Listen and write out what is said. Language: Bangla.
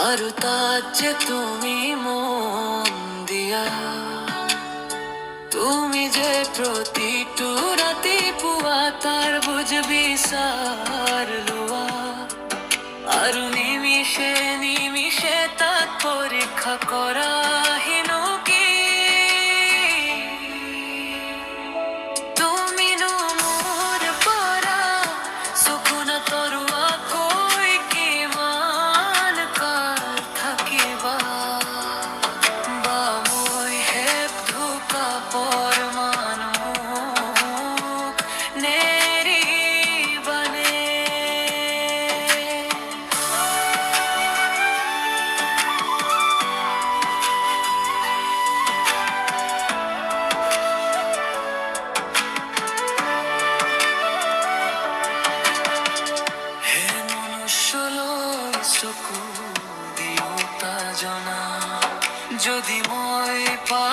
আর তার যে তুমি মন দিয়া, তুমি যে প্রতিটো রাতি পুয়া তার বুঝবি সার লুয়া। আর নিমিষে নিমিষে তার পরীক্ষা করা হীন কি তুমি নো মোর পারা সুকুনা তরুয়া কই কি মান কার থাকিবা বা মই হেপ ধোকা পরমান মুখ নেরি বনে। হে মনুষ্য লয় চকু দিওতা জনা, যদি মই পা